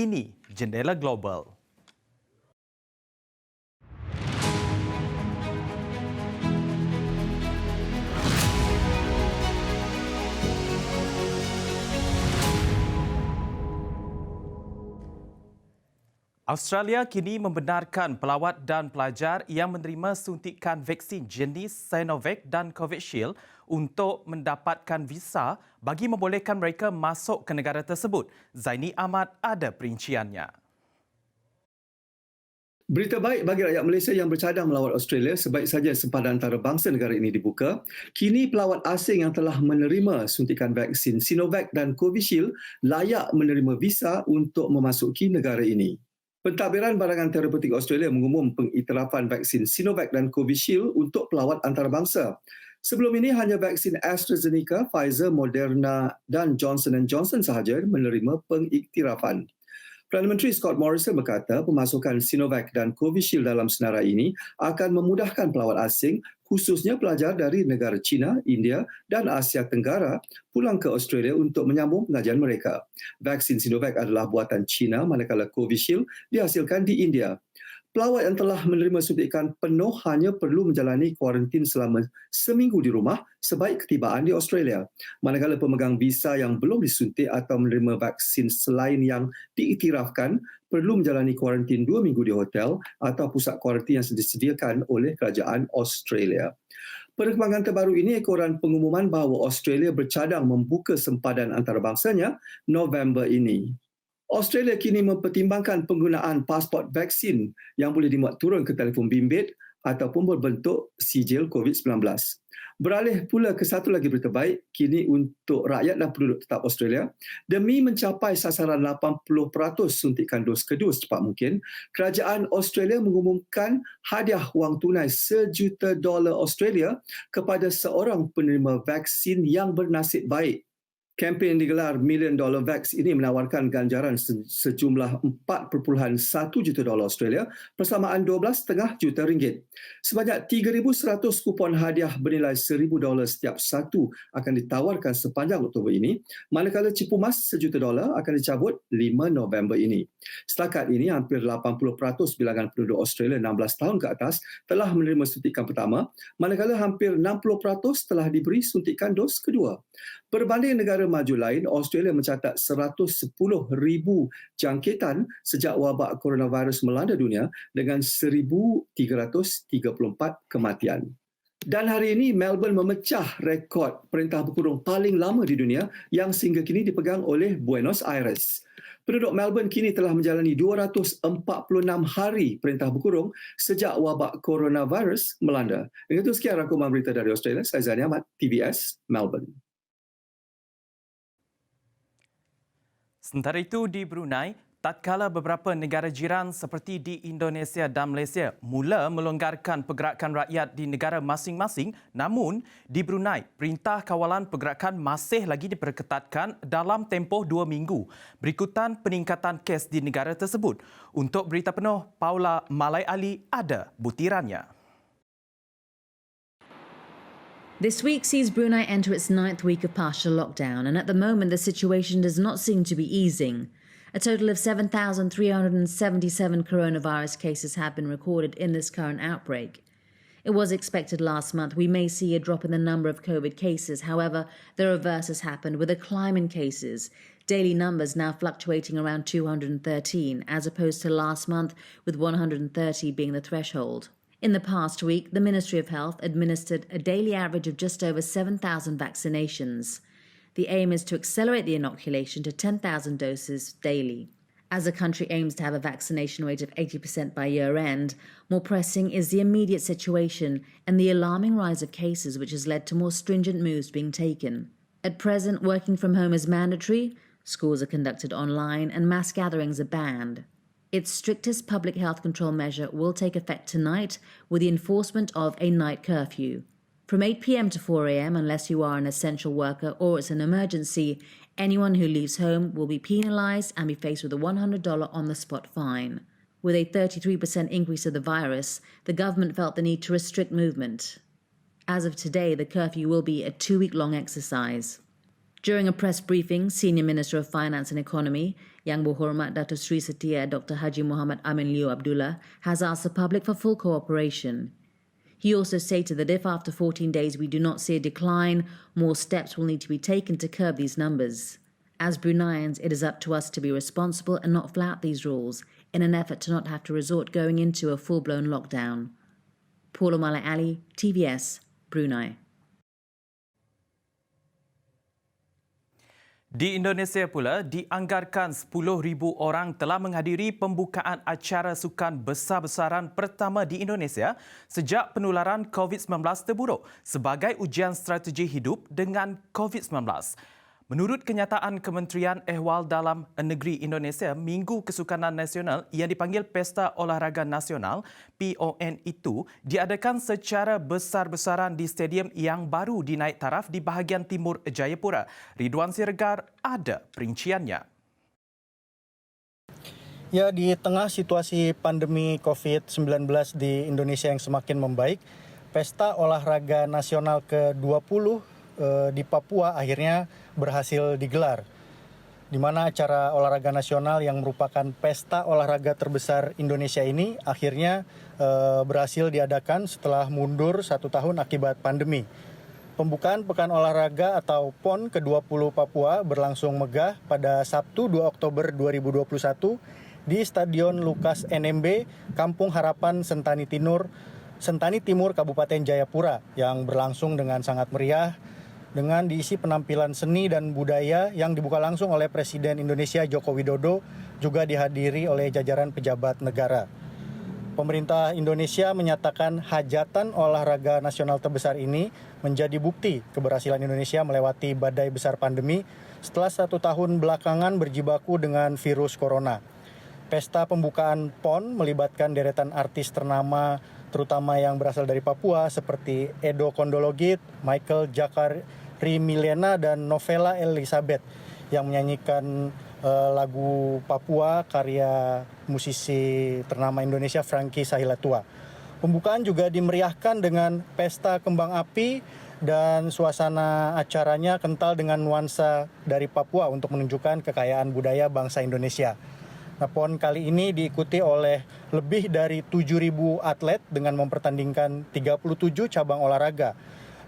Ini Jendela Global. Australia kini membenarkan pelawat dan pelajar yang menerima suntikan vaksin jenis Sinovac dan Covishield untuk mendapatkan visa bagi membolehkan mereka masuk ke negara tersebut. Zaini Ahmad ada perinciannya. Berita baik bagi rakyat Malaysia yang bercadang melawat Australia sebaik saja sempadan antarabangsa negara ini dibuka. Kini pelawat asing yang telah menerima suntikan vaksin Sinovac dan Covishield layak menerima visa untuk memasuki negara ini. Pentadbiran Barangan Terapeutik Australia mengumum pengiktirafan vaksin Sinovac dan Covishield untuk pelawat antarabangsa. Sebelum ini hanya vaksin AstraZeneca, Pfizer, Moderna dan Johnson & Johnson sahaja menerima pengiktirafan. Perdana Menteri Scott Morrison berkata pemasukan Sinovac dan Covishield dalam senarai ini akan memudahkan pelawat asing, khususnya pelajar dari negara China, India dan Asia Tenggara pulang ke Australia untuk menyambung pengajian mereka. Vaksin Sinovac adalah buatan China manakala Covishield dihasilkan di India. Pelawat yang telah menerima suntikan penuh hanya perlu menjalani kuarantin selama seminggu di rumah sebaik ketibaan di Australia. Manakala pemegang visa yang belum disuntik atau menerima vaksin selain yang diiktirafkan perlu menjalani kuarantin 2 minggu di hotel atau pusat kuarantin yang disediakan oleh kerajaan Australia. Perkembangan terbaru ini ekoran pengumuman bahawa Australia bercadang membuka sempadan antarabangsanya November ini. Australia kini mempertimbangkan penggunaan pasport vaksin yang boleh dimuat turun ke telefon bimbit ataupun berbentuk sijil COVID-19. Beralih pula ke satu lagi berita baik, kini untuk rakyat dan penduduk tetap Australia, demi mencapai sasaran 80% suntikan dos kedua secepat mungkin, kerajaan Australia mengumumkan hadiah wang tunai $1 juta Australia kepada seorang penerima vaksin yang bernasib baik. Kempen digelar $1 Million Vax ini menawarkan ganjaran sejumlah $4.1 juta Australia persamaan $12.5 juta. Sebanyak 3,100 kupon hadiah bernilai $1,000 setiap satu akan ditawarkan sepanjang Oktober ini, manakala cipu emas $1 juta akan dicabut 5 November ini. Setakat ini, hampir 80% bilangan penduduk Australia 16 tahun ke atas telah menerima suntikan pertama, manakala hampir 60% telah diberi suntikan dos kedua. Berbanding negara maju lain, Australia mencatat 110,000 jangkitan sejak wabak coronavirus melanda dunia dengan 1,334 kematian. Dan hari ini, Melbourne memecah rekod perintah berkurung paling lama di dunia yang sehingga kini dipegang oleh Buenos Aires. Penduduk Melbourne kini telah menjalani 246 hari perintah berkurung sejak wabak coronavirus melanda. Dengan itu, sekian rangkuman berita dari Australia. Saya Zaini Ahmad, TVS, Melbourne. Sementara itu di Brunei, tatkala beberapa negara jiran seperti di Indonesia dan Malaysia mula melonggarkan pergerakan rakyat di negara masing-masing, namun di Brunei, Perintah Kawalan Pergerakan masih lagi diperketatkan dalam tempoh 2 minggu berikutan peningkatan kes di negara tersebut. Untuk berita penuh, Paula Malai Ali ada butirannya. This week sees Brunei enter its 9th week of partial lockdown, and at the moment the situation does not seem to be easing. A total of 7,377 coronavirus cases have been recorded in this current outbreak. It was expected last month we may see a drop in the number of COVID cases. However, the reverse has happened with a climb in cases. Daily numbers now fluctuating around 213, as opposed to last month with 130 being the threshold. In the past week, the Ministry of Health administered a daily average of just over 7,000 vaccinations. The aim is to accelerate the inoculation to 10,000 doses daily. As the country aims to have a vaccination rate of 80% by year-end, more pressing is the immediate situation and the alarming rise of cases, which has led to more stringent moves being taken. At present, working from home is mandatory, schools are conducted online, and mass gatherings are banned. Its strictest public health control measure will take effect tonight with the enforcement of a night curfew. From 8 p.m. to 4 a.m, unless you are an essential worker or it's an emergency, anyone who leaves home will be penalised and be faced with a $100 on-the-spot fine. With a 33% increase of the virus, the government felt the need to restrict movement. As of today, the curfew will be a 2-week-long exercise. During a press briefing, Senior Minister of Finance and Economy, Yang Berhormat Datuk Seri Setia Dr. Haji Muhammad Amin Liu Abdullah has asked the public for full cooperation. He also stated that if after 14 days we do not see a decline, more steps will need to be taken to curb these numbers. As Bruneians, it is up to us to be responsible and not flout these rules in an effort to not have to resort going into a full-blown lockdown. Paula Malay Ali, TVS, Brunei. Di Indonesia pula, dianggarkan 10,000 orang telah menghadiri pembukaan acara sukan besar-besaran pertama di Indonesia sejak penularan COVID-19 terburuk sebagai ujian strategi hidup dengan COVID-19. Menurut kenyataan Kementerian Ehwal Dalam Negeri Indonesia, Minggu Kesukanan Nasional yang dipanggil Pesta Olahraga Nasional PON itu diadakan secara besar-besaran di stadium yang baru dinaik taraf di bahagian timur Jayapura. Ridwan Siregar ada perinciannya. Ya, di tengah situasi pandemi COVID-19 di Indonesia yang semakin membaik, Pesta Olahraga Nasional ke-20 di Papua akhirnya berhasil digelar, di mana acara olahraga nasional yang merupakan pesta olahraga terbesar Indonesia ini akhirnya berhasil diadakan setelah mundur 1 tahun akibat pandemi. Pembukaan Pekan Olahraga atau PON ke-20 Papua berlangsung megah pada Sabtu 2 Oktober 2021 di Stadion Lukas NMB, Kampung Harapan Sentani Timur, Kabupaten Jayapura yang berlangsung dengan sangat meriah dengan diisi penampilan seni dan budaya yang dibuka langsung oleh Presiden Indonesia Joko Widodo, juga dihadiri oleh jajaran pejabat negara. Pemerintah Indonesia menyatakan hajatan olahraga nasional terbesar ini menjadi bukti keberhasilan Indonesia melewati badai besar pandemi setelah 1 tahun belakangan berjibaku dengan virus corona. Pesta pembukaan PON melibatkan deretan artis ternama terutama yang berasal dari Papua seperti Edo Kondologit, Michael Jakari Milena, dan Novela Elizabeth yang menyanyikan lagu Papua karya musisi ternama Indonesia Frankie Sahilatua. Pembukaan juga dimeriahkan dengan pesta kembang api dan suasana acaranya kental dengan nuansa dari Papua untuk menunjukkan kekayaan budaya bangsa Indonesia. Nah, PON kali ini diikuti oleh lebih dari 7.000 atlet dengan mempertandingkan 37 cabang olahraga.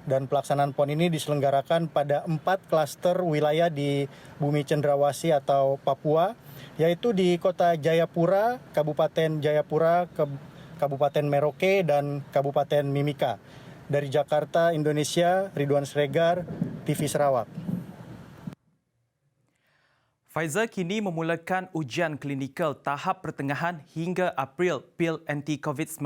Dan pelaksanaan PON ini diselenggarakan pada 4 klaster wilayah di Bumi Cendrawasih atau Papua, yaitu di Kota Jayapura, Kabupaten Jayapura, Kabupaten Merauke, dan Kabupaten Mimika. Dari Jakarta, Indonesia, Ridwan Siregar, TV Sarawak. Pfizer kini memulakan ujian klinikal tahap pertengahan hingga April pil anti-COVID-19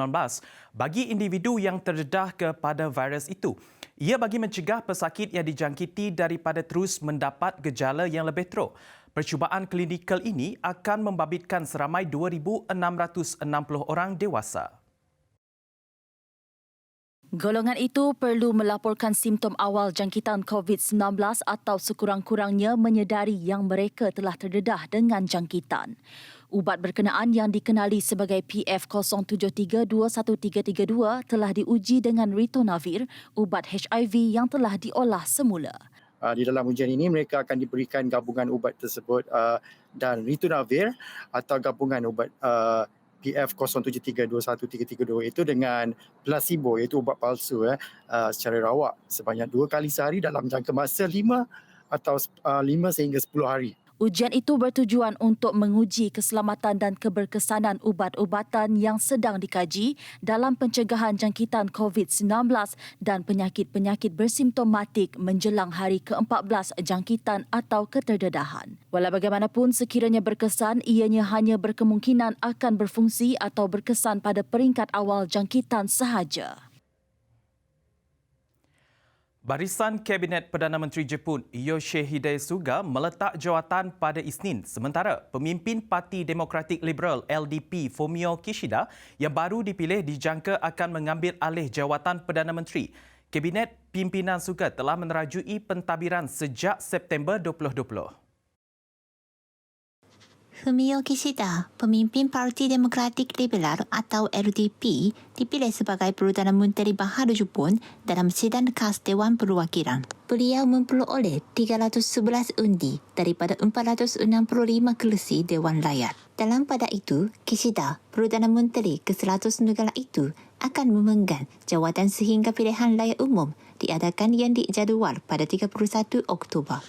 bagi individu yang terdedah kepada virus itu. Ia bagi mencegah pesakit yang dijangkiti daripada terus mendapat gejala yang lebih teruk. Percubaan klinikal ini akan membabitkan seramai 2,660 orang dewasa. Golongan itu perlu melaporkan simptom awal jangkitan COVID-19 atau sekurang-kurangnya menyedari yang mereka telah terdedah dengan jangkitan. Ubat berkenaan yang dikenali sebagai PF073-21332 telah diuji dengan ritonavir, ubat HIV yang telah diolah semula. Di dalam ujian ini mereka akan diberikan gabungan ubat tersebut dan ritonavir atau gabungan ubat PF073-21332 itu dengan placebo, iaitu ubat palsu secara rawak sebanyak 2 kali sehari dalam jangka masa 5 sehingga 10 hari. Ujian itu bertujuan untuk menguji keselamatan dan keberkesanan ubat-ubatan yang sedang dikaji dalam pencegahan jangkitan COVID-19 dan penyakit-penyakit bersimptomatik menjelang hari ke-14 jangkitan atau keterdedahan. Walau bagaimanapun, sekiranya berkesan, ianya hanya berkemungkinan akan berfungsi atau berkesan pada peringkat awal jangkitan sahaja. Barisan Kabinet Perdana Menteri Jepun Yoshihide Suga meletak jawatan pada Isnin, sementara pemimpin Parti Demokratik Liberal LDP Fumio Kishida yang baru dipilih dijangka akan mengambil alih jawatan Perdana Menteri. Kabinet pimpinan Suga telah menerajui pentadbiran sejak September 2020. Fumio Kishida, pemimpin Parti Demokratik Liberal atau LDP, dipilih sebagai Perdana Menteri baharu Jepun dalam sidang khas Dewan Perwakilan. Beliau memperoleh 311 undi daripada 465 kerusi Dewan Rakyat. Dalam pada itu, Kishida, Perdana Menteri ke-100 negara itu, akan memegang jawatan sehingga pilihan raya umum diadakan yang dijadual pada 31 Oktober.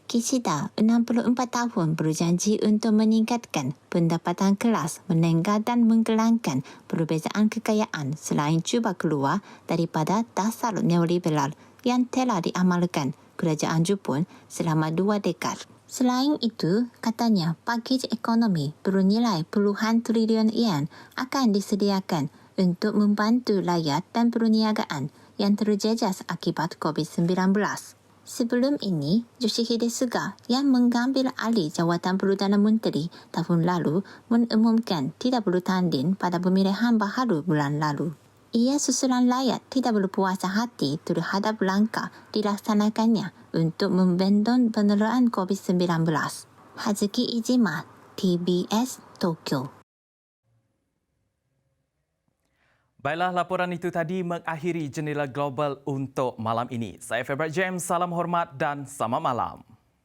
Kishida, 64 tahun, berjanji untuk meningkatkan pendapatan kelas menengah dan menghilangkan perbezaan kekayaan selain cuba keluar daripada dasar neoliberal yang telah diamalkan kerajaan Jepun selama 2 dekad. Selain itu, katanya pakej ekonomi bernilai puluhan triliun yen akan disediakan untuk membantu rakyat dan perniagaan yang terjejas akibat COVID-19. Sebelum ini, Yoshihide Suga yang mengambil alih jawatan Perdana Menteri tahun lalu mengumumkan tidak bertanding pada pemilihan baharu bulan lalu. Ia susulan rakyat tidak berpuas hati terhadap langkah dilaksanakannya untuk membendung penularan COVID-19. Hazuki Ijima, TBS, Tokyo. Baiklah, laporan itu tadi mengakhiri Jendela Global untuk malam ini. Saya Februari James, salam hormat dan selamat malam.